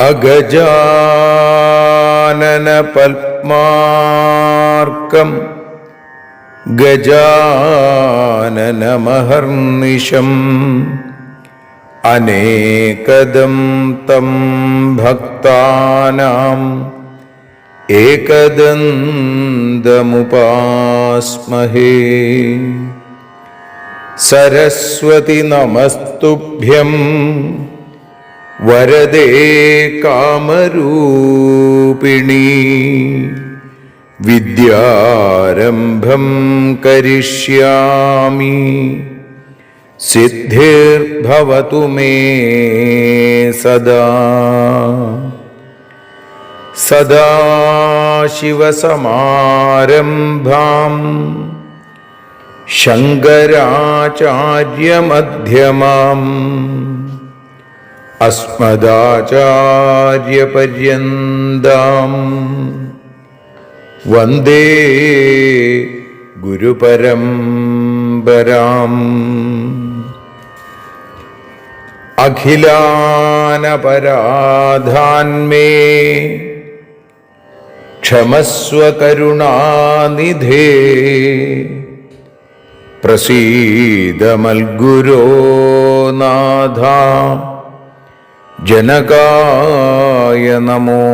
അഗജാനന പത്മാർക്കം ഗജാനനമഹർനിശം അനേകദം തം ഭക്താനാം ഏകദന്തമുപാസ്മഹേ. സരസ്വതി നമസ്തുഭ്യം വരദേ കാമരൂപിണി. വിദ്യാരംഭം കരിഷ്യാമി സിദ്ധിർഭവതു മേ സദാ. സദാശിവസമാരംഭാം ശങ്കരാചാര്യമധ്യമാം അസ്മദാചാര്യപര്യന്താം വന്ദേ ഗുരുപരമ്പരാം. അഖിലാനപരാധാന്മേ ക്ഷമസ്വ കരുണാനിധേ. പ്രസീദ മൽഗുരോ നാഥ ജനകായ നമോ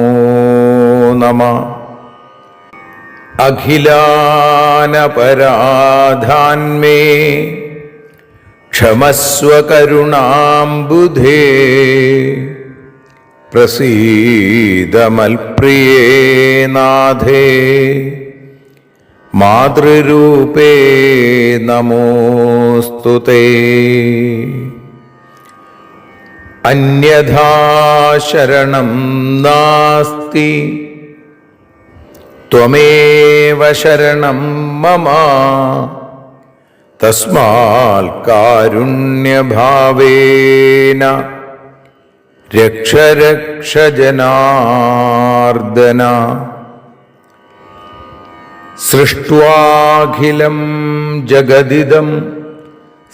നമഃ. അഖിലാനപരാധാന്മേ ക്ഷമസ്വ കരുണാംബുധേ. പ്രസീദ മൽപ്രിയേ നാഥേ മാതൃരൂപേ നമോസ്തുതേ. അന്യഥാ ശരണം നാസ്തി ത്വമേവ ശരണം മമ. തസ്മാൽ കാരുണ്യഭാവേന രക്ഷ രക്ഷ ജനാർദ്ദന. സൃഷ്ട്വാഖിലം ജഗദിദം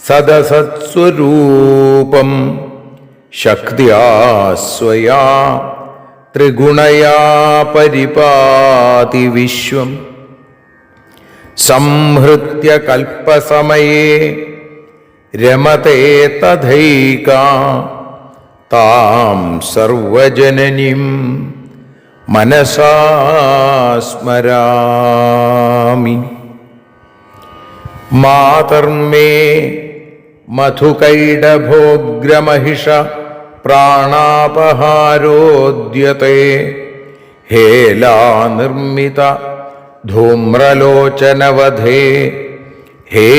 സദസത്സ്വരൂപം ശക്ത്യാ സ്വയാ ത്രിഗുണയാ പരിപാതി വിശ്വം. സംഹൃത്യ കൽപ്പസമയേ രമതേ തഥൈകാ താം സർവജനനീം മനസാ സ്മരാമി. മാതർമേ മധുകൈടഭോഗ്രമഹിഷ പ്രാണാപഹാരോദ്യത്തെ. ഹേലാനിർമ്മിത ധൂമ്രലോചനവധേ. ഹേ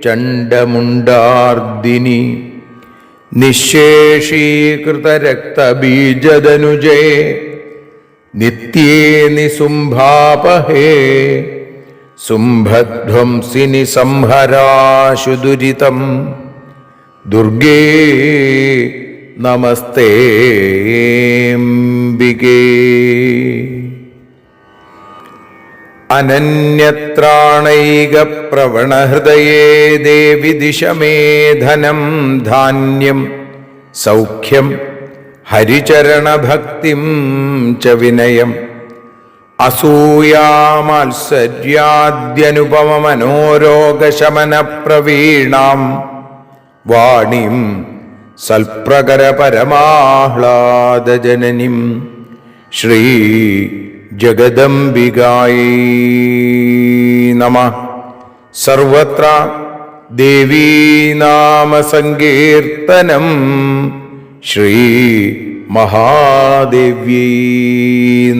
ചണ്ഡമുണ്ഡാർദിനി നിശേഷീകൃതരക്തബീജദനുജേ. നിത്യേ നിസുംഭാപഹേ സുംഭധ്വംസിനി സംഹരാശു ദുരിതം. ദുർഗേ നമസ്തേംബികേ. അനന്യത്രാണൈകപ്രവണഹൃദയേ ദേവി ദിശ മേ ധനം ധാന്യം സൗഖ്യം ഹരിചരണഭക്തിം ച വിനയം. അസൂയാമാത്സര്യാദ്യനുപമമനോരോഗശമനപ്രവീണാം വാണിം സൽപ്രകരപരമാഹ്ലാദജനനിം ശ്രീ ജഗദംബികായൈ നമഃ. സർവത്ര ദേവീനാമസങ്കീർത്തനം ശ്രീ മഹാദേവ്യൈ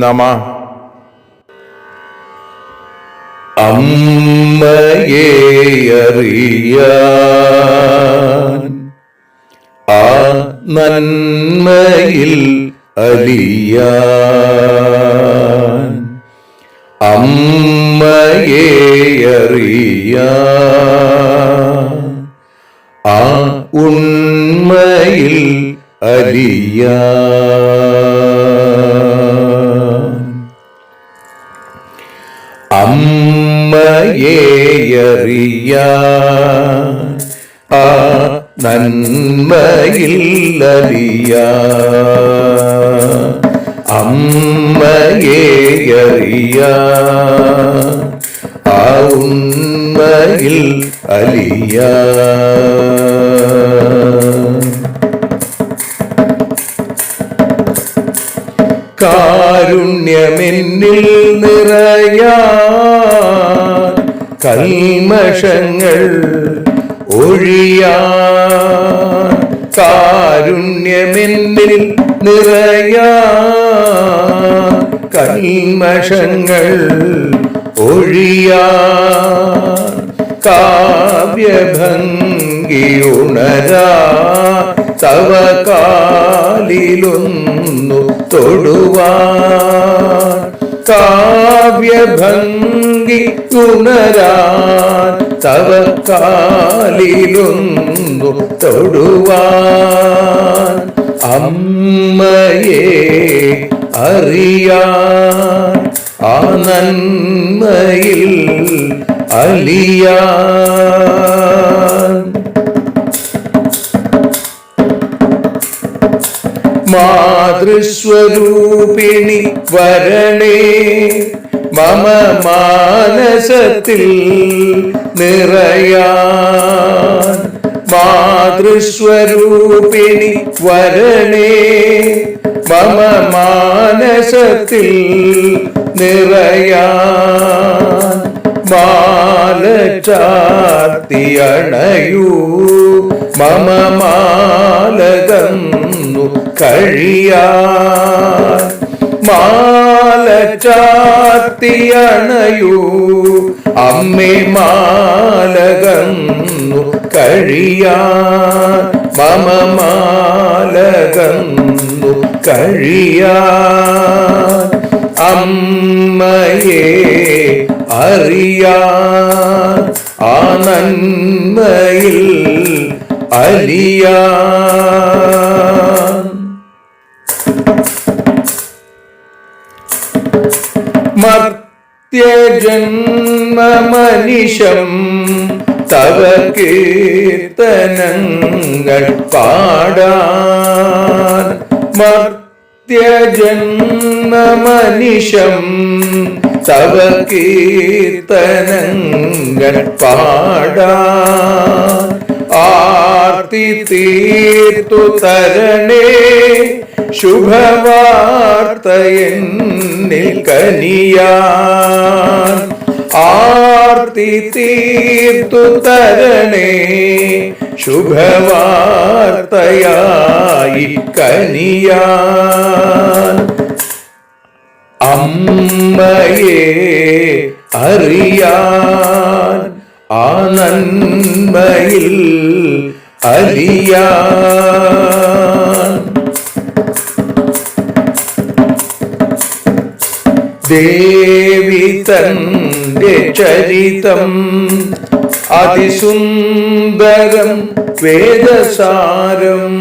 നമഃ. അമ്മയെ അറിയാൻ ആ നന്മയിൽ അലിയാൻ അമ്മയെ അറിയാൻ ആ ഉണ്മയിൽ അലിയാൻ അമ്മയെ അറിയാൻ ആ നന്മയിൽ അലിയാൻ അമ്മയെ അറിയാൻ ആ ഉണ്മയിൽ അലിയാൻ കാരുണ്യമെന്നിൽ നിറയാൻ കൽമഷങ്ങൾ ഒഴിയാൻ കാരുണ്യമെന്നിൽ നിറയാൻ കൽമഷങ്ങൾ ഒഴിയാൻ കാവ്യഭംഗി ഉണരാ തവ കാലിലൊന്നു തൊടുവാൻ കാവ്യഭംഗി ഉണരാൻ തവ കാലിലൊന്നു തൊടുവാൻ അമ്മയെ അറിയാൻ ആ നന്മയിൽ അലിയാൻ മാതൃസ്വരൂപിണി വരണേ മമ മാനസത്തിൽ നിറയാൻ മാതൃസ്വരൂപിണി വരണേ മമ മാനസത്തിൽ നിറയാൻ മാല ചാർത്തിയണയൂ മമ മാലകന്നു കഴിയാൻ മാല ചാർത്തിയണയൂ അമ്മേ മാലകന്നു കഴിയാൻ മമ മാലകന്നു കഴിയാൻ അമ്മയെ അറിയാൻ ആ നന്മയിൽ അലിയാൻ മർത്യജന്മമനിശം തവ കീർത്തനങ്ങൾ പാടാൻ മർത്യജന്മമനിശം തവ കീർത്തനങ്ങൾ പാടാൻ ആർത്തി തീർത്തു തരണേ ശുഭവാർത്തയെന്നിൽ കനിയാൻ ആർത്തി തീർത്തു തരണേ ശുഭവാർത്തയായി കനിയാൻ അമ്മയെ അറിയാൻ ആ നന്മയിൽ അലിയാൻ ദേവി തന്റെ ചരിതം അതിസുന്ദരം വേദസാരം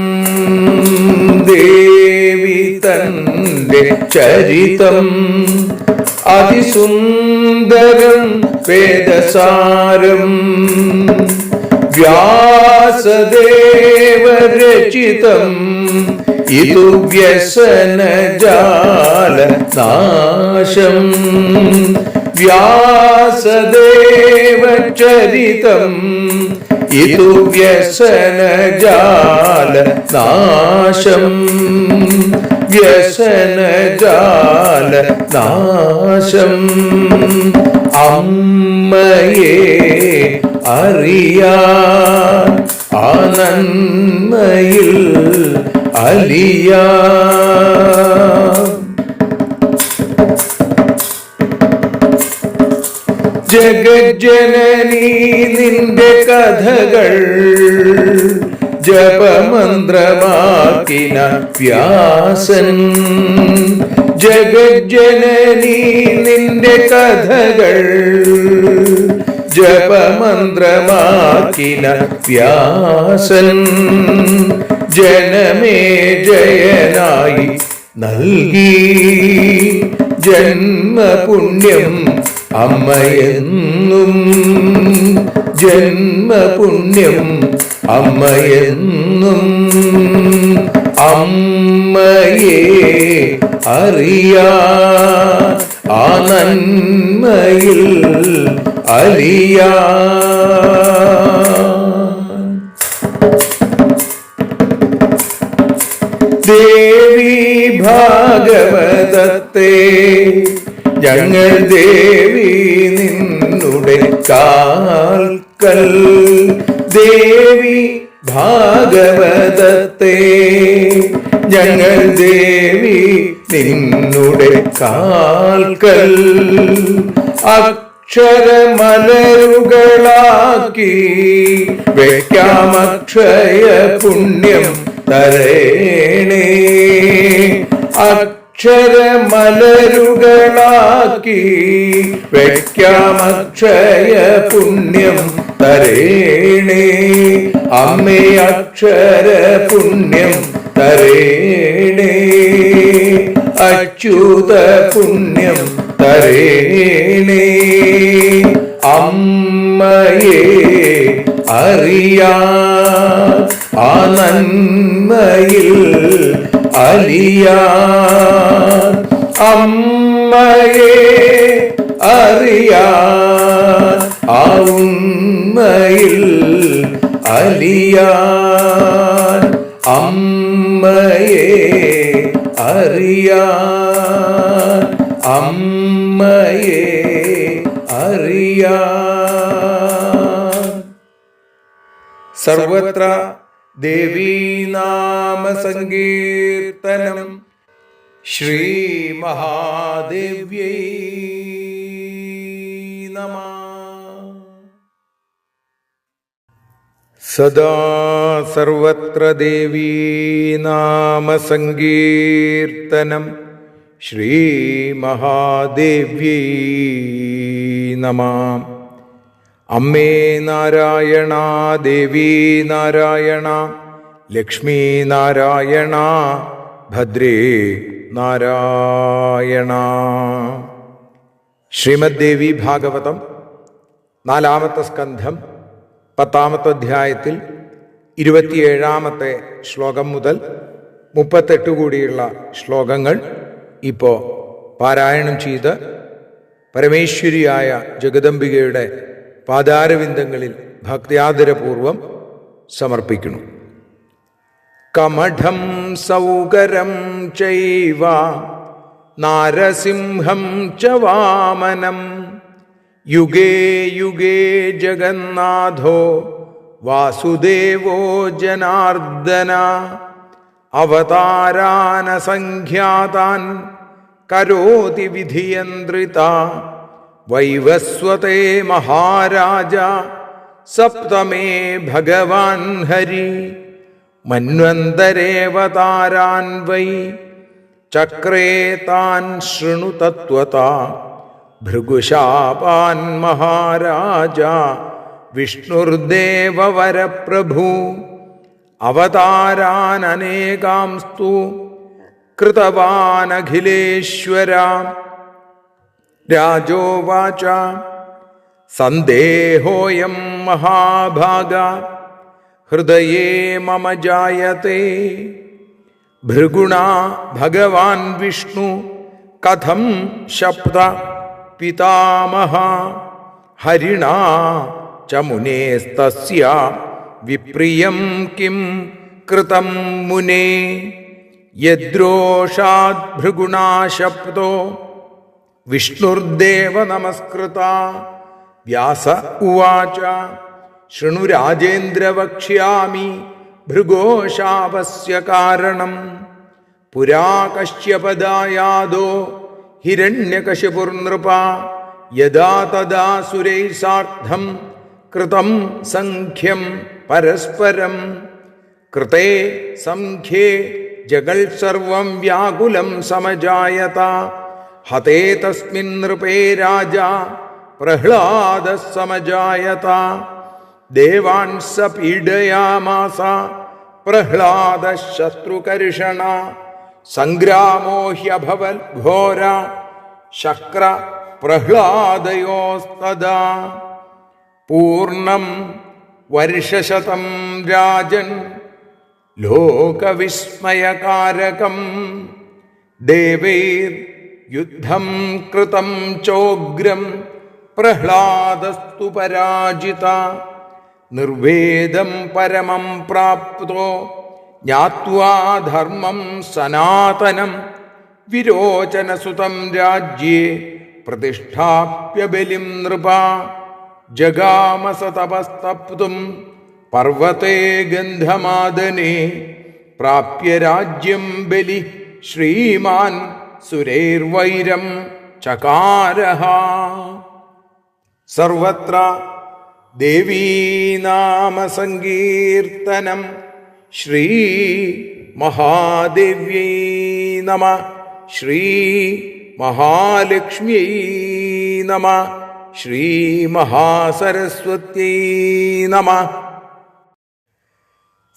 ദേവി തന്റെ ചരിതം അതിസുന്ദരം വേദസാരം വ്യാസദേവരചിതം ഇതു വ്യസനജാല നാശം വ്യാസദേവചരിതം ഇതു വ്യസനജാല നാശം വ്യസനജാല നാശം അമ്മയെ അറിയാൻ ആ നന്മയിൽ അലിയാൻ ജഗജ്ജനനീ നിന്റെ കഥകൾ ജപമന്ത്രമാക്കിന വ്യാസൻ. ജഗജ്ജനനീ നിന്റെ കഥകൾ ജപമന്ത്രമാക്കിന വ്യാസൻ. ജനമേ ജയനായി നൽകി ജന്മപുണ്യം അമ്മയെന്നും. ജന്മപുണ്യം അമ്മയെന്നും. അമ്മയെ അറിയാൻ ആ നന്മയിൽ അലിയാൻ. ദേവി ഭാഗവതത്തെ ഞങ്ങൾ ദേവി നിന്നുടെ കാൽക്കൽ. ദേവി ഭാഗവതത്തെ ഞങ്ങൾ ദേവി നിന്നുടെ കാൽക്കൽ. അക്ഷരമലരുകളാക്കി വയ്ക്കാം അക്ഷയ പുണ്യം തരേണേ. അക്ഷരമലരുകളാക്കി വയ്ക്കാം അക്ഷയ പുണ്യം തരേണേ. അമ്മേ അക്ഷര പുണ്യം തരേണേ. അച്യുത പുണ്യം തരേണേ. അമ്മയെ അറിയാൻ ആ നന്മയിൽ അലിയാൻ. അമ്മയെ അറിയാൻ ആ ഉണ്മയിൽ അലിയാൻ. അമ്മയെ അറിയാൻ. അമ്മയെ അറിയാൻ. സർവത്ര ദേവീനാമ സങ്കീർത്തനം. ശ്രീ മഹാദേവ്യൈ നമഃ. സദാ സർവത്ര ദേവീനാമ സങ്കീർത്തനം. ശ്രീ മഹാദേവ്യൈ നമഃ. അമ്മേ നാരായണ, ദേവി നാരായണ, ലക്ഷ്മി നാരായണ, ഭദ്രേ നാരായണ. ശ്രീമദ് ദേവി ഭാഗവതം 4-ാമത്തെ സ്കന്ധം 10-ാമത്തെ അധ്യായത്തിൽ 27-ാമത്തെ ശ്ലോകം മുതൽ 38 കൂടിയുള്ള ശ്ലോകങ്ങൾ ഇപ്പോൾ പാരായണം ചെയ്ത് പരമേശ്വരിയായ ജഗദംബികയുടെ പാദാരവിന്ദങ്ങളിൽ ഭക്ത്യാദരപൂർവം സമർപ്പിക്കുന്നു. കമഠം സൗകരം ചൈവ നാരസിംഹം ച വാമനം യുഗേ യുഗേ ജഗന്നാഥോ വാസുദേവോ ജനാർദ്ദന അവതാരാനസംഖ്യാതാൻ കരോതി വിധിയന്ത്രിത വൈവസ്വതേ മഹാരാജ സപ്തമേ ഭഗവാൻ ഹരി മന്വന്തരേവതാരാൻ വൈ ചക്രേ താൻ ശൃണു തത്വതാ ഭൃഗുശാപാൻ മഹാരാജ വിഷ്ണുർദേവവരപ്രഭു അവതാരാനനേകാംസ്തു കൃതവാനഖിലേശ്വര രാജോവാച സന്ദേഹോയം മഹാഭാഗ ഹൃദയേ മമ ജായത്തെ ഭൃഗുണാ ഭഗവാൻ വിഷ്ണു കഥം ശബ്ദ പിതാമഹ ഹരിണാ ച മുനേസ്തസ്യ വിപ്രിയം കിം കൃതം മുനേ യദ്രോഷാദ് ഭൃഗുണാ ശബ്ദോ വിഷ്ണുർദേവ നമസ്കൃത വ്യാസ ഉവാച ശൃണു രാജേന്ദ്ര വക്ഷ്യാമി ഭൃഗോശാപസ്യ കാരണം പുരാ കശ്യപദായാദോ ഹിരണ്യകശിപുർനൃപ യഥാ തഥാ സുരൈഃ സാർദ്ധം കൃതം സംഖ്യം പരസ്പരം കൃതേ സംഖ്യേ ജഗൽ സർവം വ്യാകുലം സമജായത ഹതേ തസ്മിൻ നൃപേ രാജാ പ്രഹ്ലാദഃ സമജായത ദേവാൻ സ പീഡയാമാസ പ്രഹ്ലാദഃ ശത്രുകർഷണ സംഗ്രാമോ ഹ്യഭവൽ ഘോര ശക്ര പ്രഹ്ലാദയോസ്തദാ പൂർണ്ണം വർഷശതം രാജൻ ലോകവിസ്മയകാരകം ദേവൈർ യുദ്ധം കൃതം ചോഗ്രം പ്രഹ്ലാദസ്തു പരാജിത നിർവേദം പരമം പ്രാപ്തോ ജ്ഞാത്വാ ധർമ്മം സനാതനം വിരോചനസുതം രാജ്യേ പ്രതിഷ്ഠാപ്യ ബലിം നൃപ ജഗാമസ തപസ്തപ്തും പർവ്വതേ ഗന്ധമാദനേ പ്രാപ്യ രാജ്യം ബലി ശ്രീമാൻ സുരൈർവൈരം ചകാരഃ. സർവത്ര ദേവീനാമസങ്കീർത്തനം. ശ്രീ മഹാദേവ്യൈ നമഃ. ശ്രീ മഹാലക്ഷ്മ്യൈ നമഃ. ശ്രീ മഹാസരസ്വത്यै നമഃ.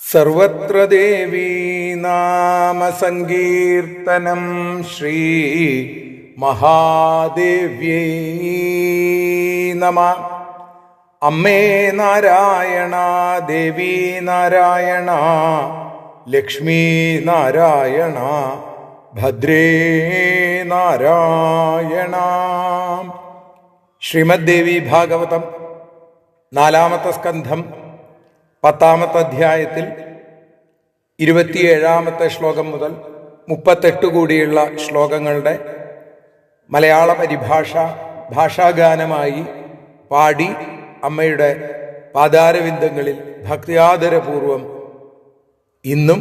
സർവത്ര ദേവീനാമസങ്കീർത്തനം. ശ്രീ മഹാദേവ്യൈ നമഃ. അമ്മേ നാരായണ, ദേവി നാരായണ, ലക്ഷ്മി നാരായണ, ഭദ്രേ നാരായണ. ശ്രീമദ് ദേവി ഭാഗവതം 4-ാമത്തെ സ്കന്ധം 10-ാമത്തെ അധ്യായത്തിൽ 27-ാമത്തെ ശ്ലോകം മുതൽ 38 കൂടിയുള്ള ശ്ലോകങ്ങളുടെ മലയാള പരിഭാഷ ഭാഷാഗാനമായി പാടി അമ്മയുടെ പാദാരവിന്ദങ്ങളിൽ ഭക്തിയാദരപൂർവം ഇന്നും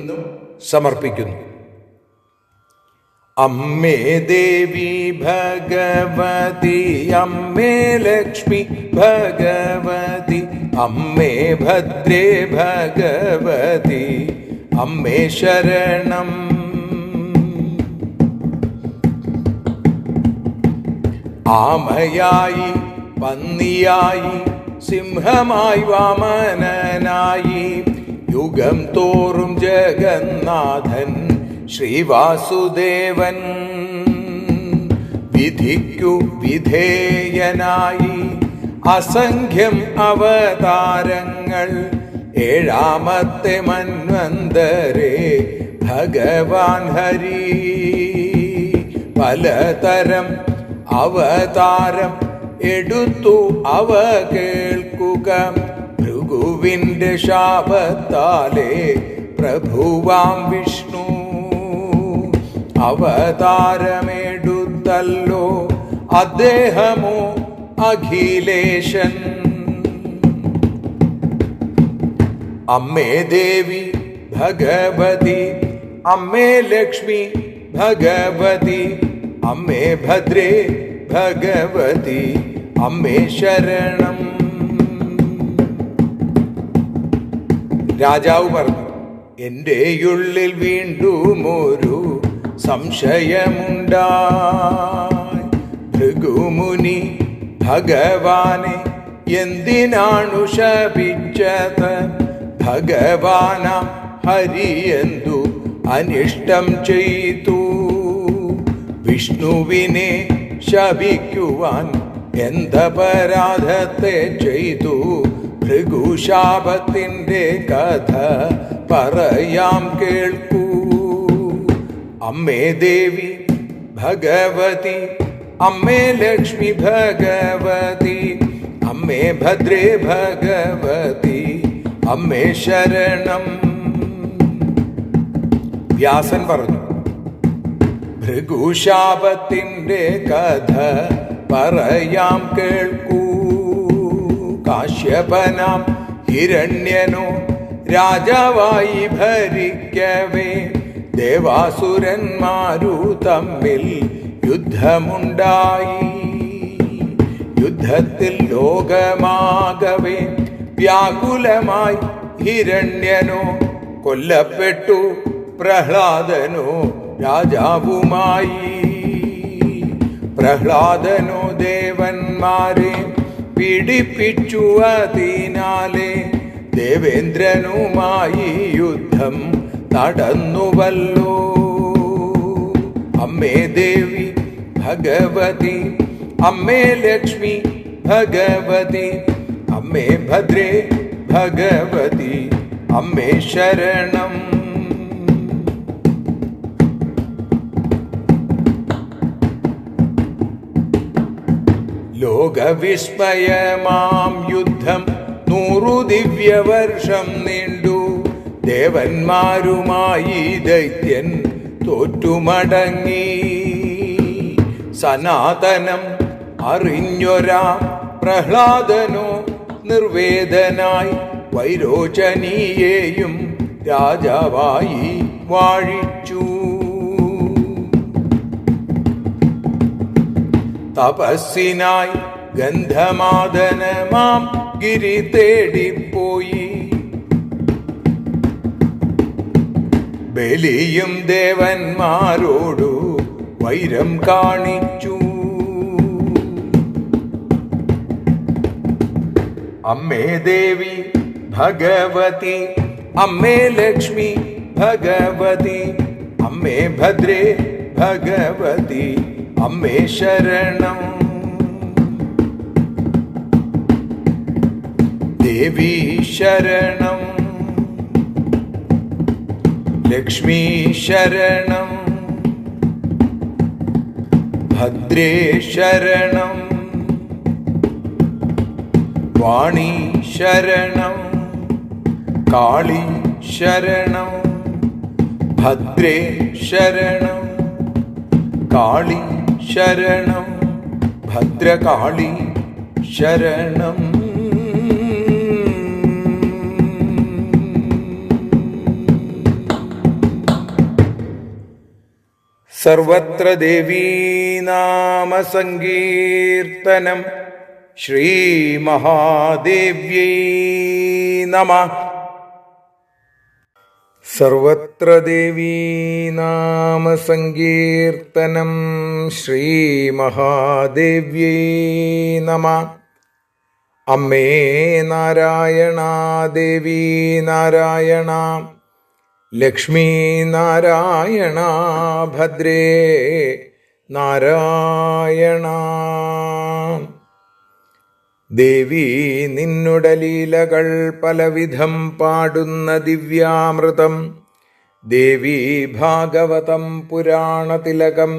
സമർപ്പിക്കുന്നു. അമ്മേ ദേവി ഭഗവതി, അമ്മേ ലക്ഷ്മി ഭഗവതി, അമ്മേ ഭദ്രേ ഭഗവതി, അമ്മേ ശരണം. ആമയായി പന്നിയായി സിംഹമായി വാമനനായി യുഗം തോറും ജഗന്നാഥൻ ശ്രീവാസുദേവൻ വിധിക്കു വിധേയനായി അസംഖ്യം അവതാരങ്ങൾ 7-ാമത്തെ മന്വന്തരേ ഭഗവാൻ ഹരി പലതരം അവതാരം എടുത്തു അവ കേൾക്കുക ഭൃഗുവിന്റെ ശാപത്താലേ പ്രഭുവാം വിഷ്ണു അവതാരമെടുത്തല്ലോ അദ്ദേഹമോ അഖിലേശൻ. അമ്മേ ദേവി ഭഗവതി, അമ്മേ ലക്ഷ്മി ഭഗവതി, അമ്മേ ഭദ്രേ ഭഗവതി, അമ്മേ ശരണം. രാജാവ് പറഞ്ഞു, എൻ്റെ ഉള്ളിൽ വീണ്ടും ഒരു സംശയമുണ്ടായി. ഭൃഗുമുനി ഭഗവാനെ എന്തിനാണു ശപിച്ചത്? ഭഗവാനാം ഹരിയെന്തു അനിഷ്ടം ചെയ്തു? വിഷ്ണുവിനെ ശപിക്കുവാൻ എന്തപരാധത്തെ ചെയ്തു? ഭൃഗുശാപത്തിൻ്റെ കഥ പറയാം കേൾക്കൂ. അമ്മേ ദേവി ഭഗവതി, അമ്മേ ലക്ഷ്മി ഭഗവതി, അമ്മേ ഭദ്രേ ഭഗവതി, അമ്മേ ശരണം. വ്യാസൻ പറഞ്ഞു, ഭൃഗുശാപത്തിൻ്റെ കഥ പറയാം കേൾക്കൂ. കാശ്യപനാം ഹിരണ്യനോ രാജാവായി ഭരിക്കവേ ദേവാസുരന്മാരു തമ്മിൽ യുദ്ധമുണ്ടായി. യുദ്ധത്തിൽ ലോകമാകവേ വ്യാകുലമായി ഹിരണ്യനോ കൊല്ലപ്പെട്ടു പ്രഹ്ലാദനോ രാജാവുമായി. പ്രഹ്ലാദനോ ദേവന്മാരെ പീഡിപ്പിച്ചു, അതിനാലെ ദേവേന്ദ്രനുമായി യുദ്ധം നടന്നുവല്ലോ. അമ്മേ ദേവി ഭഗവതി, അമ്മേ ലക്ഷ്മി ഭഗവതി, അമ്മേ ഭദ്രേ ഭഗവതി, അമ്മേ ശരണം. ലോകവിസ്മയമാം യുദ്ധം 100 ദിവ്യവർഷം നീണ്ടു. ദേവന്മാരുമായി ദൈത്യൻ തോറ്റുമടങ്ങി. സനാതനം അറിഞ്ഞൊരാ പ്രഹ്ലാദനോ നിർവേദനായി വൈരോചനീയെയും രാജാവായി വാഴിച്ചു. തപസ്സിനായി ഗന്ധമാദനമാം ഗിരി തേടിപ്പോയി. ബലിയും ദേവന്മാരോടു വൈരം കാണിച്ചു. അമ്മേ ദേവി ഭഗവതി, അമ്മേ ലക്ഷ്മി ഭഗവതി, അമ്മേ ഭദ്രേ ഭഗവതി, അമ്മേ ശരണം. ദേവി ശരണം, ലക്ഷ്മി ശരണം, ഭദ്രേ ശരണം, വാണി ശരണം, കാളി ശരണം, ഭദ്രേ ശരണം, കാളി ശരണം, ഭദ്രകാളി ശരണം. സർവത്ര ദേവീനാമസങ്കീർത്തനം. ശ്രീമഹാദേവ്യൈ നമഃ. സർവത്ര ദേവീനാമസങ്കീർത്തനം. ശ്രീമഹാദേവ്യൈ നമഃ. അമ്മേ നാരായണ, ദേവി നാരായണ, ലക്ഷ്മീ നാരായണ, ഭദ്രേ നാരായണ. ദേവി നിന്നുടെ ലീലകൾ പലവിധം പാടുന്ന ദിവ്യാമൃതം. ദേവി ഭാഗവതം പുരാണതിലകം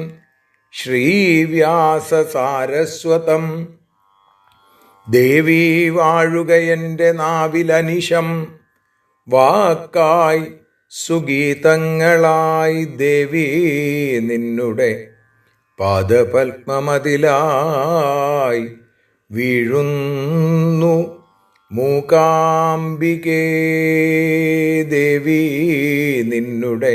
ശ്രീവ്യാസസാരസ്വതം. ദേവി വാഴുകയെൻ്റെ നാവിലനിശം, വാക്കായി സുഗീതങ്ങളായി. ദേവി നിന്നുടെ പാദപത്മമതിലായി വീഴുന്നു മൂകാംബികേ. ദേവി നിന്നുടെ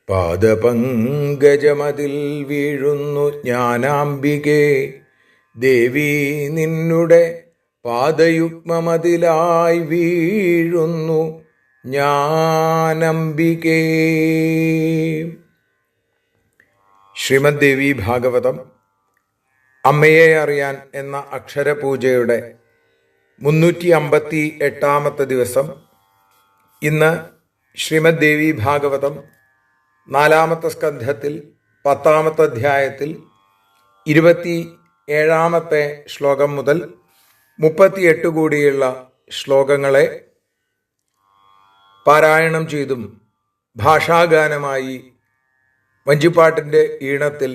പാദപങ്കജമതിൽ വീഴുന്നു ജ്ഞാനാംബികേ. ദേവി നിന്നുടെ പാദയുഗ്മമതിലായി വീഴുന്നു ജ്ഞാനംബികേ. ശ്രീമദ് ദേവി ഭാഗവതം അമ്മയെ അറിയാൻ എന്ന അക്ഷരപൂജയുടെ 358 ദിവസം. ഇന്ന് ശ്രീമദ് ദേവി ഭാഗവതം 4-ാമത്തെ സ്കന്ധത്തിൽ 10-ാമത്തെ അധ്യായത്തിൽ 27-ാമത്തെ ശ്ലോകം മുതൽ 38 കൂടിയുള്ള ശ്ലോകങ്ങളെ പാരായണം ചെയ്തും ഭാഷാഗാനമായി വഞ്ചിപ്പാട്ടിൻ്റെ ഈണത്തിൽ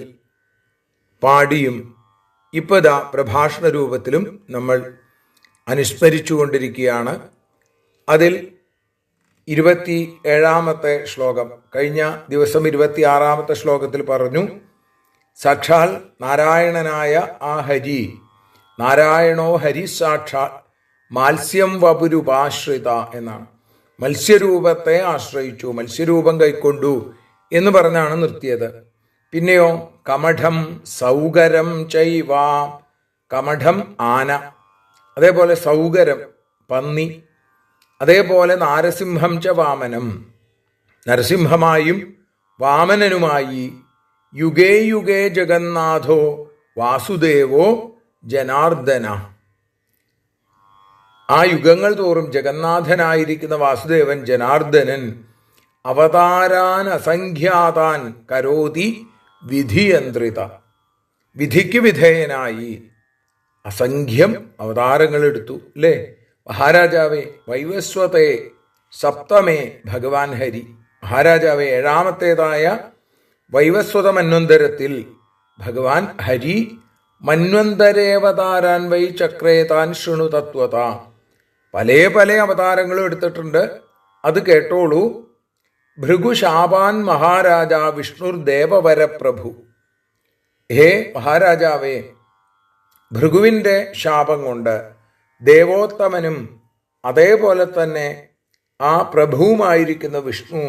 പാടിയും ഇപ്പതാ പ്രഭാഷണ രൂപത്തിലും നമ്മൾ അനുസ്മരിച്ചുകൊണ്ടിരിക്കുകയാണ്. അതിൽ 27-ാമത്തെ ശ്ലോകം, കഴിഞ്ഞ ദിവസം 26-ാമത്തെ ശ്ലോകത്തിൽ പറഞ്ഞു, സാക്ഷാൽ നാരായണനായ ആ ഹരി, നാരായണോ ഹരി സാക്ഷാൽ മാത്സ്യം വപുരുപാശ്രിത എന്നാണ്. മത്സ്യരൂപത്തെ ആശ്രയിച്ചു, മത്സ്യരൂപം കൈക്കൊണ്ടു എന്ന് പറഞ്ഞാണ് നിർത്തിയത്. പിന്നെയോ കമഠം സൗകരം ചൈവ, കമഠം ആന, അതേപോലെ സൗകരം പന്നി, അതേപോലെ നാരസിംഹം ച വാമനം, നരസിംഹമായും വാമനനുമായി യുഗേ യുഗേ ജഗന്നാഥോ വാസുദേവോ ജനാർദ്ദന. ആ യുഗങ്ങൾ തോറും ജഗന്നാഥനായിരിക്കുന്ന വാസുദേവൻ ജനാർദ്ദനൻ അവതാരാൻ അസംഖ്യാതാൻ കരോതി വിധിയന്ത്രിത, വിധിക്ക് വിധേയനായി അസംഖ്യം അവതാരങ്ങൾ എടുത്തു അല്ലേ. മഹാരാജാവേ വൈവസ്വതേ സപ്തമേ ഭഗവാൻ ഹരി, മഹാരാജാവേ ഏഴാമത്തേതായ വൈവസ്വത മന്വന്തരത്തിൽ ഭഗവാൻ ഹരി മന്വന്തരേവതാരാൻ വൈ ചക്രേതാൻ ശൃണു തത്വത, പല പല അവതാരങ്ങളും എടുത്തിട്ടുണ്ട്, അത് കേട്ടോളൂ. ഭൃഗുശാപാൻ മഹാരാജ വിഷ്ണുർ ദേവവരപ്രഭു. ഹേ മഹാരാജാവേ, ഭൃഗുവിൻ്റെ ശാപം കൊണ്ട് ദേവോത്തമനും അതേപോലെ തന്നെ ആ പ്രഭുവുമായിരിക്കുന്ന വിഷ്ണു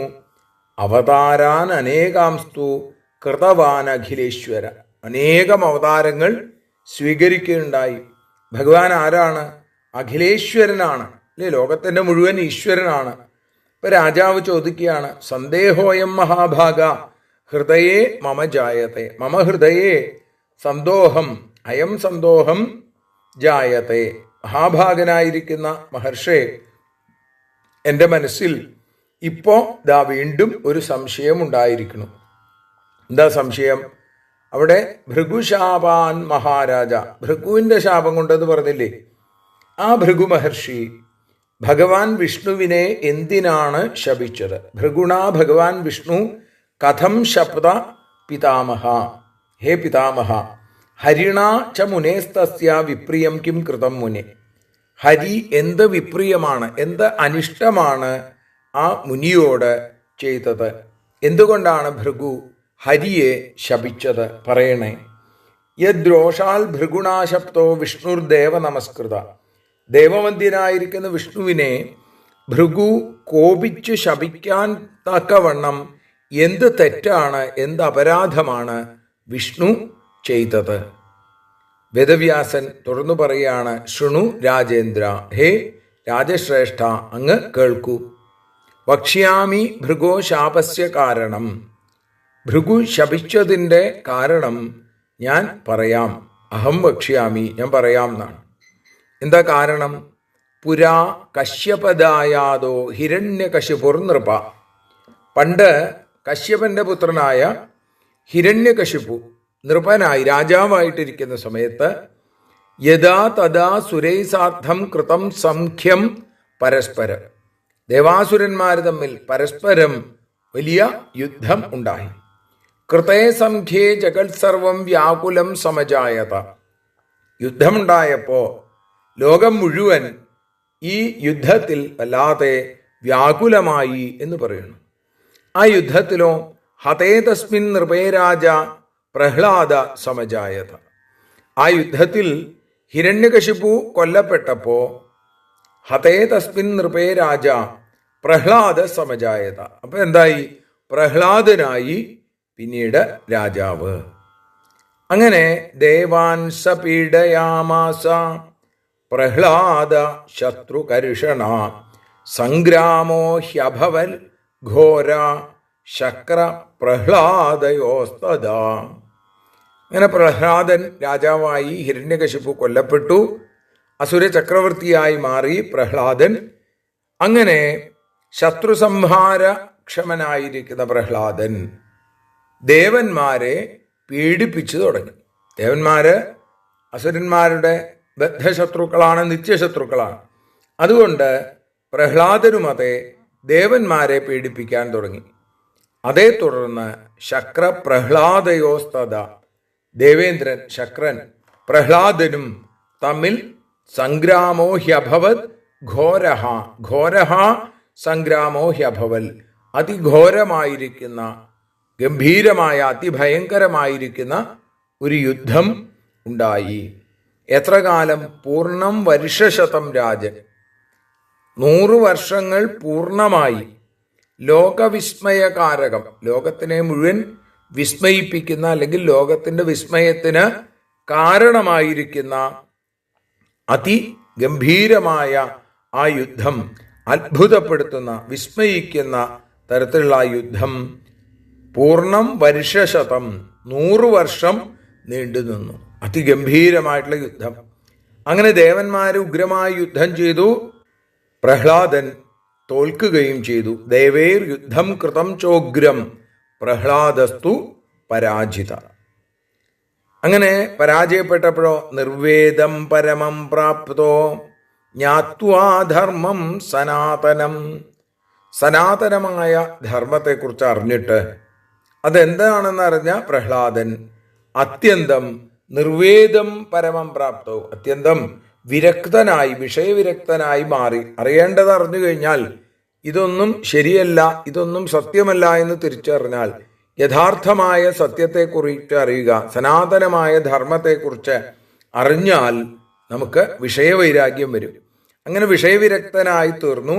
അവതാരാൻ അനേകാംസ്തു കൃതവാൻ അഖിലേശ്വര, അനേകം അവതാരങ്ങൾ സ്വീകരിക്കുകയുണ്ടായി. ഭഗവാൻ ആരാണ്? അഖിലേശ്വരനാണ് അല്ലേ, ലോകത്തിൻ്റെ മുഴുവൻ ഈശ്വരനാണ്. ഇപ്പം രാജാവ് ചോദിക്കുകയാണ്, സന്ദേഹോയം മഹാഭാഗ ഹൃദയേ മമ ജായത്തെ, മമ ഹൃദയേ സന്തോഷം അയം സന്തോഷം ജായത്തെ. മഹാഭാഗനായിരിക്കുന്ന മഹർഷേ, എൻ്റെ മനസ്സിൽ ഇപ്പോൾ ദാ വീണ്ടും ഒരു സംശയം ഉണ്ടായിരിക്കുന്നു. എന്താ സംശയം? അവിടെ ഭൃഗുശാപാൻ മഹാരാജ, ഭൃഗുവിൻ്റെ ശാപം കൊണ്ടെന്ന് പറഞ്ഞില്ലേ, ആ ഭൃഗു മഹർഷി ഭഗവാൻ വിഷ്ണുവിനെ എന്തിനാണ് ശപിച്ചത്? ഭൃഗുണ ഭഗവാൻ വിഷ്ണു കഥം ശബ്ദ പിതാമഹ, ഹേ പിതാമഹ, ഹരിണ ച മുനേസ്തസ്യ വിപ്രിയം കിം കൃതം മുനെ. ഹരി എന്ത് വിപ്രിയമാണ്, എന്ത് അനിഷ്ടമാണ് ആ മുനിയോട് ചെയ്തത്? എന്തുകൊണ്ടാണ് ഭൃഗു ഹരിയെ ശപിച്ചത്? പറയണേ. യദ്രോഷാൽ ഭൃഗുണാശബ്ദോ വിഷ്ണുർ ദേവ നമസ്കൃത, ദേവവന്ദ്യനായിരിക്കുന്ന വിഷ്ണുവിനെ ഭൃഗു കോപിച്ച് ശപിക്കാൻ തക്കവണ്ണം എന്ത് തെറ്റാണ്, എന്ത് അപരാധമാണ് വിഷ്ണു ചെയ്തത്? വേദവ്യാസൻ തുടർന്നു പറയുകയാണ്, ശൃണു രാജേന്ദ്ര, ഹേ രാജശ്രേഷ്ഠ, അങ്ങ് കേൾക്കൂ. വക്ഷ്യാമി ഭൃഗോ ശാപസ്യ കാരണം, ഭൃഗു ശപിച്ചതിൻ്റെ കാരണം ഞാൻ പറയാം. അഹം വക്ഷ്യാമി, ഞാൻ പറയാം എന്നാണ്. എന്താ കാരണം? പുരാ കശ്യപദായാതോ ഹിരണ്യകശിപുർ നൃപ, പണ്ട് കശ്യപന്റെ പുത്രനായ ഹിരണ്യകശിപു നൃപനായി രാജാവായിട്ടിരിക്കുന്ന സമയത്ത് യഥാ തഥാ സുരൈസാർത്ഥം കൃതം സംഖ്യം പരസ്പരം, ദേവാസുരന്മാർ തമ്മിൽ പരസ്പരം വലിയ യുദ്ധം ഉണ്ടായി. കൃതേ സംഖ്യേ ജഗത്സർവം വ്യാകുലം സമജായത, യുദ്ധമുണ്ടായപ്പോൾ ലോകം മുഴുവൻ ഈ യുദ്ധത്തിൽ വല്ലാതെ വ്യാകുലമായി എന്ന് പറയുന്നു. ആ യുദ്ധത്തിലോ ഹതേ തസ്മിൻ നൃപേരാജ പ്രഹ്ലാദ സമജായത, ആ യുദ്ധത്തിൽ ഹിരണ്യകശിപു കൊല്ലപ്പെട്ടപ്പോൾ ഹതേ തസ്മിൻ നൃപേരാജ പ്രഹ്ലാദ സമജായത, അപ്പൊ എന്തായി? പ്രഹ്ലാദനായി പിന്നീട് രാജാവ്. അങ്ങനെ ദേവാൻ സ പീഡയാമാസ പ്രഹ്ലാദ ശത്രുകർഷണ സംഗ്രാമോ ഹ്യഭവൽ ഘോര ശക്ര പ്രഹ്ലാദയോസ്തദാ. അങ്ങനെ പ്രഹ്ലാദൻ രാജാവായി, ഹിരണ്യകശിപു കൊല്ലപ്പെട്ടു, അസുര ചക്രവർത്തിയായി മാറി പ്രഹ്ലാദൻ. അങ്ങനെ ശത്രുസംഹാര ക്ഷമനായിരിക്കുന്ന പ്രഹ്ലാദൻ ദേവന്മാരെ പീഡിപ്പിച്ചു തുടങ്ങി. ദേവന്മാര് അസുരന്മാരുടെ ബദ്ധശത്രുക്കളാണ്, നിത്യശത്രുക്കളാണ്. അതുകൊണ്ട് പ്രഹ്ലാദനും അതേ ദേവന്മാരെ പീഡിപ്പിക്കാൻ തുടങ്ങി. അതേ തുടർന്ന് ശക്ര പ്രഹ്ലാദയോസ്തദ, ദേവേന്ദ്രൻ ശക്രൻ പ്രഹ്ലാദനും തമ്മിൽ സംഗ്രാമോ ഹ്യഭവത് ഘോരഹ, ഘോരഹ സംഗ്രാമോ ഹ്യഭവൽ, അതിഘോരമായിരിക്കുന്ന ഗംഭീരമായ അതിഭയങ്കരമായിരിക്കുന്ന ഒരു യുദ്ധം ഉണ്ടായി. എത്ര കാലം? പൂർണ്ണം വർഷശതം രാജൻ, 100 വർഷങ്ങൾ പൂർണ്ണമായി. ലോകവിസ്മയകാരകം, ലോകത്തിനെ മുഴുവൻ വിസ്മയിപ്പിക്കുന്ന അല്ലെങ്കിൽ ലോകത്തിൻ്റെ വിസ്മയത്തിന് കാരണമായിരിക്കുന്ന അതിഗംഭീരമായ ആ യുദ്ധം, അത്ഭുതപ്പെടുത്തുന്ന വിസ്മയിക്കുന്ന തരത്തിലുള്ള ആ യുദ്ധം പൂർണ്ണം വർഷശതം 100 വർഷം നീണ്ടുനിന്നു. അതിഗംഭീരമായിട്ടുള്ള യുദ്ധം. അങ്ങനെ ദേവന്മാർ ഉഗ്രമായ യുദ്ധം ചെയ്തു. പ്രഹ്ലാദൻ തോൽക്കുകയും ചെയ്തു. ദേവേർ യുദ്ധം കൃതം ചോഗ്രം പ്രഹ്ലാദസ്തു പരാജിത. അങ്ങനെ പരാജയപ്പെട്ടപ്പോഴോ നിർവേദം പരമം പ്രാപ്തോ ജ്ഞാത്വാ ധർമ്മം സനാതനം. സനാതനമായ ധർമ്മത്തെക്കുറിച്ച് അറിഞ്ഞിട്ട് അതെന്താണെന്ന് അറിഞ്ഞ പ്രഹ്ലാദൻ അത്യന്തം നിർവേദം പരമം പ്രാപ്തോ, അത്യന്തം വിരക്തനായി, വിഷയവിരക്തനായി മാറി. അറിയേണ്ടത് അറിഞ്ഞു കഴിഞ്ഞാൽ ഇതൊന്നും ശരിയല്ല, ഇതൊന്നും സത്യമല്ല എന്ന് തിരിച്ചറിഞ്ഞാൽ, യഥാർത്ഥമായ സത്യത്തെക്കുറിച്ച് അറിയുക, സനാതനമായ ധർമ്മത്തെക്കുറിച്ച് അറിഞ്ഞാൽ നമുക്ക് വിഷയവൈരാഗ്യം വരും. അങ്ങനെ വിഷയവിരക്തനായി തീർന്നു.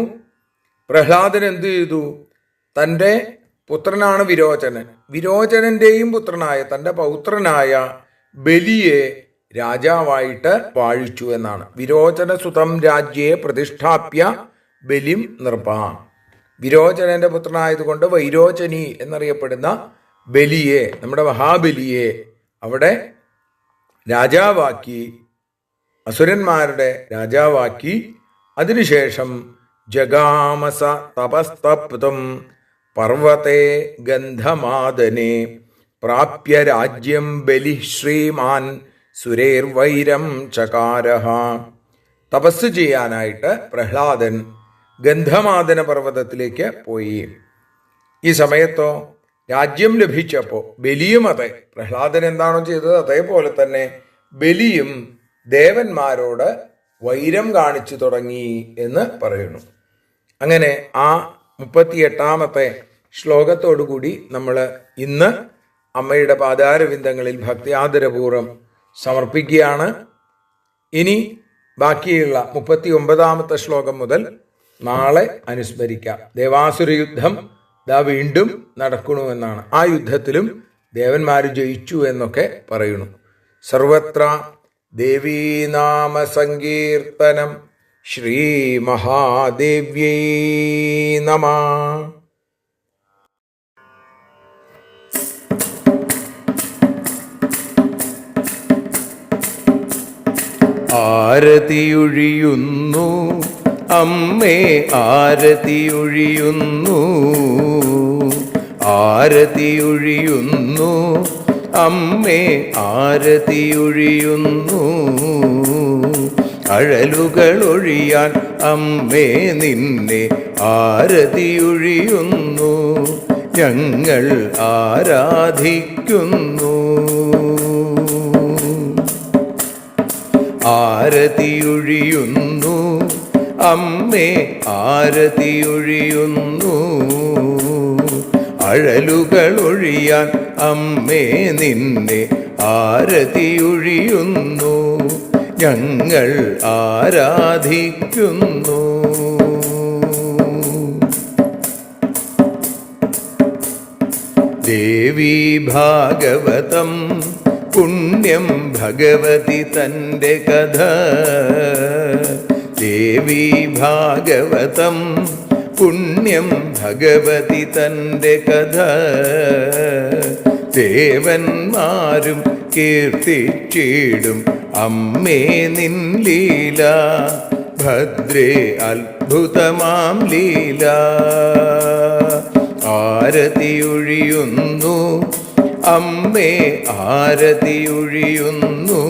പ്രഹ്ലാദൻ എന്തു ചെയ്തു? തൻ്റെ പുത്രനാണ് വിരോചനൻ. വിരോചനന്റെയും പുത്രനായ തൻ്റെ പൗത്രനായ ബലിയെ രാജാവായിട്ട് വാഴിച്ചു എന്നാണ്. വിരോചന സുതം രാജ്യേ പ്രതിഷ്ഠാപ്യ ബലിം നൃപ. വിരോചനന്റെ പുത്രനായതുകൊണ്ട് വൈരോചനി എന്നറിയപ്പെടുന്ന ബലിയെ, നമ്മുടെ മഹാബലിയെ അവിടെ രാജാവാക്കി, അസുരന്മാരുടെ രാജാവാക്കി. അതിനുശേഷം ജഗാമസ തപസ്തപ്തും പർവ്വതേ ഗന്ധമാദനെ പ്രാപ്യ രാജ്യം ബലി ശ്രീമാൻ സുരേർവൈരം ചകാരഹ. തപസ് ചെയ്യാനായിട്ട് പ്രഹ്ലാദൻ ഗന്ധമാദന പർവ്വതത്തിലേക്ക് പോയി. ഈ സമയത്തോ രാജ്യം ലഭിച്ചപ്പോൾ ബലിയും അതെ, പ്രഹ്ലാദൻ എന്താണോ ചെയ്തത് അതേപോലെ തന്നെ ബലിയും ദേവന്മാരോട് വൈരം കാണിച്ചു തുടങ്ങി എന്ന് പറയുന്നു. അങ്ങനെ ആ 38ാമത്തെ ശ്ലോകത്തോടുകൂടി നമ്മൾ ഇന്ന് അമ്മയുടെ പാദാരവിന്ദങ്ങളിൽ ഭക്തി ആദരപൂർവ്വം സമർപ്പിക്കുകയാണ്. ഇനി ബാക്കിയുള്ള 39ാമത്തെ ശ്ലോകം മുതൽ നാളെ അനുസ്മരിക്കാം. ദേവാസുര യുദ്ധം ദാ വീണ്ടും നടക്കണമെന്നാണ്. ആ യുദ്ധത്തിലും ദേവന്മാർ ജയിച്ചു എന്നൊക്കെ പറയുന്നു. സർവത്ര ദേവീനാമ സങ്കീർത്തനം. ശ്രീ മഹാദേവ്യൈ നമഃ. ആരതിയൊഴിയുന്നു അമ്മേ, ആരതിയൊഴിയുന്നു, ആരതിയൊഴിയുന്നു അമ്മേ, ആരതിയൊഴിയുന്നു. അഴലുകളൊഴിയാൻ അമ്മേ നിന്നെ ആരതിയൊഴിയുന്നു. ഞങ്ങൾ ആരാധിക്കുന്നു. ആരതിയൊഴിയുന്നു അമ്മേ, ആരതിയൊഴിയുന്നു. അഴലുകളൊഴിയാൻ അമ്മേ നിന്നെ ആരതിയൊഴിയുന്നു. ഞങ്ങൾ ആരാധിക്കുന്നു. ദേവി ഭാഗവതം പുണ്യം ഭഗവതി തൻ്റെ കഥ. ദേവി ഭാഗവതം പുണ്യം ഭഗവതി തൻ്റെ കഥ. ദേവന്മാരും കീർത്തിച്ചിടും അമ്മേ നിൻ ലീല. ഭദ്രേ അത്ഭുതമാം ലീല. ആരതിയൊഴിയുന്നു അമ്മേ, ആരതിയൊഴിയുന്നു.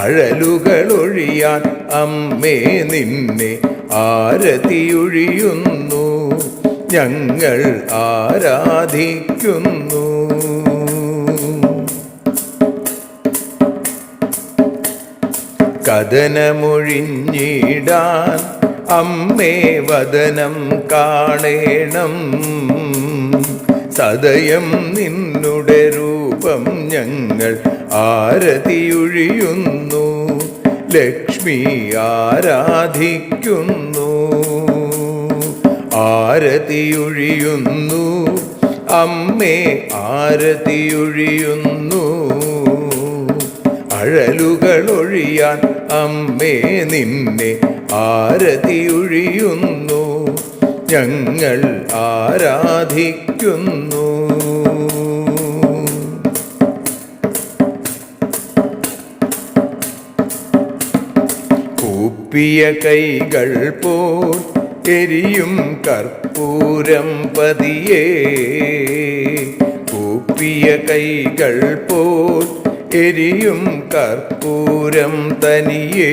അഴലുകളൊഴിയാൻ അമ്മേ നിന്നെ ആരതിയൊഴിയുന്നു. ഞങ്ങൾ ആരാധിക്കുന്നു. കഥനമൊഴിഞ്ഞിടാൻ അമ്മേ വദനം കാണേണം. സദയം നിന്നുടെ രൂപം ഞങ്ങൾ ആരതിയൊഴിയുന്നു. ലക്ഷ്മി ആരാധിക്കുന്നു. ആരതിയൊഴിയുന്നു അമ്മേ, ആരതിയൊഴിയുന്നു. അഴലുകളൊഴിയാൻ അമ്മേ നിന്നെ ആരതിയൊഴിയുന്നു, ഞങ്ങൾ ആരാധിക്കുന്നു. കൂപ്പിയ കൈകൾ പോൽ എരിയും കർപ്പൂരം പതിയേ, കൂപ്പിയ കൈകൾ പോൽ എരിയും കർപ്പൂരം തനിയേ,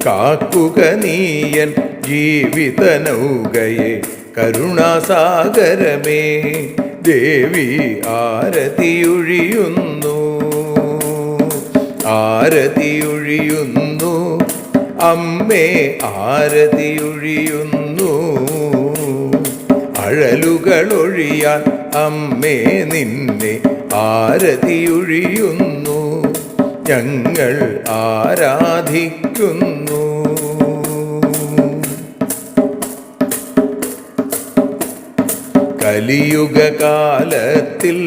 കാക്കുക നീയൻ ജീവിത നൗകയെ കരുണാസാഗരമേ, ദേവി ആരതിയൊഴിയുന്നു, ആരതിയൊഴിയുന്നു, അമ്മേ ആരതിയൊഴിയുന്നു. അഴലുകളൊഴിയാൻ അമ്മേ നിന്നെ ആരതിയൊഴിയുന്നു, ഞങ്ങൾ ആരാധിക്കുന്നു. കലിയുഗകാലത്തിൽ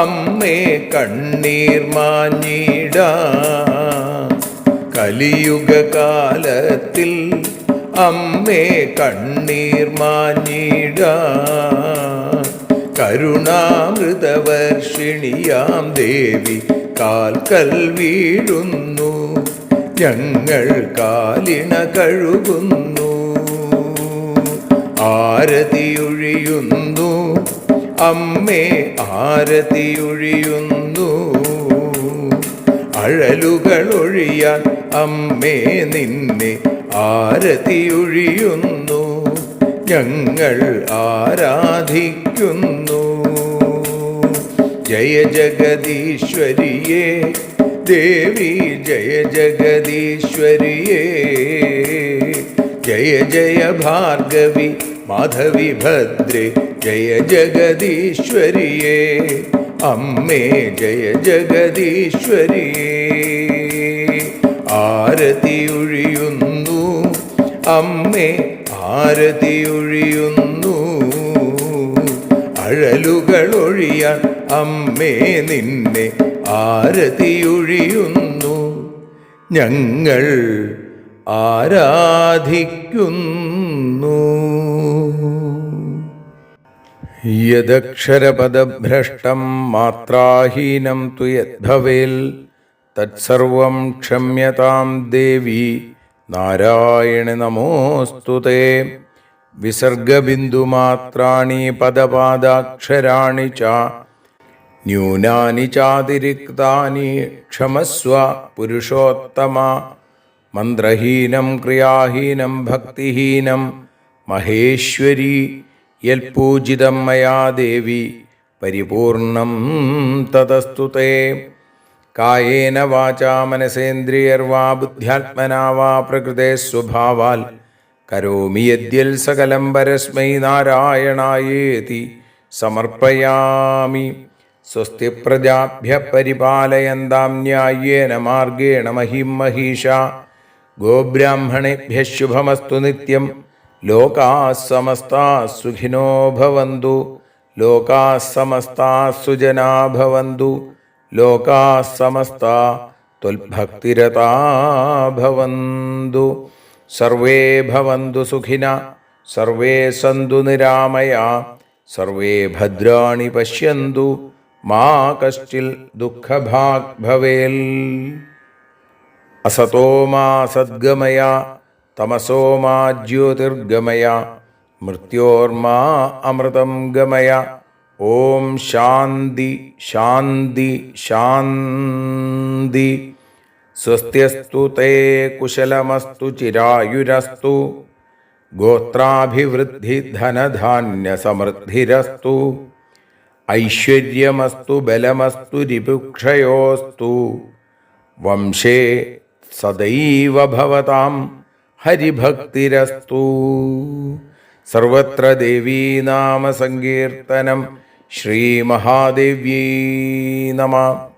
അമ്മേ കണ്ണീർ മാഞ്ഞിടാം, കലിയുഗകാലത്തിൽ അമ്മേ കണ്ണീർ മാഞ്ഞിടാം. കരുണാമൃതവർഷിണിയാം ദേവി കാൽക്കൽ വീഴുന്നു, ഞങ്ങൾ കാലിണ കഴുകുന്നു. ആരതിയൊഴിയുന്നു അമ്മേ ആരതിയൊഴിയുന്നു, അഴലുകളൊഴിയാൻ അമ്മേ നിന്നെ ആരതിയൊഴിയുന്നു, ഞങ്ങൾ ആരാധിക്കുന്നു. ജയ ജഗദീശ്വരിയേ ദേവി, ജയ ജഗദീശ്വരിയേ, ജയ ജയ ഭാർഗവി മാധവി ഭദ്രേ, ജയ ജഗദീശ്വരിയേ അമ്മേ, ജയ ജഗദീശ്വരിയേ. ആരതിയൊഴിയുന്നു അമ്മേ ആരതിയൊഴിയുന്നു, അഴലുകളൊഴിയാൻ അമ്മേ നിന്നെ ആരതിയൊഴിയുന്നു, ഞങ്ങൾ ആരാധിക്കുന്നു. യദക്ഷരപദഭ്രഷ്ടം മാത്രാഹീനം തു യദ്ഭവേൽ തത്സർവം ക്ഷമ്യതാം ദേവി നാരായണി നമോസ്തുതേ. വിസർഗബിന്ദുമാത്രാണി പദപാദാക്ഷരാണി ച ന്യൂനാനി ചാതിരിക്താനി ക്ഷമസ്വ പുരുഷോത്തമ. മന്ത്രഹീനം ക്രിയാഹീനം ഭക്തിഹീനം മഹേശ്വരി യൽപൂജിതം മയാ ദേവി പരിപൂർണം തതസ്തുതേ. കായേന വാചാ മനസേന്ദ്രിയർവാ ബുദ്ധ്യാത്മനാ വാ പ്രകൃതേ സ്വഭാവാൽ കരോമി യദ്യൽ സകലം പരസ്മൈ നാരായണായേതി സമർപ്പയാമി. സ്വസ്തി പ്രജാഭ്യഃ പരിപാലയന്താം ന്യായേന മാർഗേണ മഹിം മഹീഷാ. ഗോബ്രാഹ്മണേഭ്യഃ ശുഭമസ്തു നിത്യം. ലോകാഃ സമസ്താഃ സുഖിനോ ഭവന്തു. ലോകാഃ സമസ്താഃ സുജനാ ഭവന്തു. ലോകാഃ സമസ്താഃ ത്വൽഭക്തിരതാ ഭവന്തു. സർവേ ഭവന്തു സുഖിനഃ. സർവേ സന്തു നിരാമയാഃ. സർവേ ഭദ്രാണി പശ്യന്തു. മാ കശ്ചിൽ ദുഃഖഭാഗ് ഭവേൽ. അസതോ മാ സദ്ഗമയ തമസോ മാ ജ്യോതിർഗമയ മൃത്യോർമാ അമൃതം ഗമയ. ഓം ശാന്തി ശാന്തി ശാന്തി. സ്വസ്ത്യസ്തു തേ കുശലമസ്തു ചിരായുരസ്തു. ഗോത്രാഭിവൃദ്ധി ധനധാന്യ സമൃദ്ധിരസ്തു. ഐശ്വര്യമസ്തു ബലമസ്തു രിപുക്ഷയോസ്തു. വംശേ സദൈവ ഭവതാം ഹരിഭക്തിരസ്തു. സർവത്ര ദേവീനാമ സങ്കീർത്തനം. ശ്രീമഹാദേവ്യൈ നമഃ.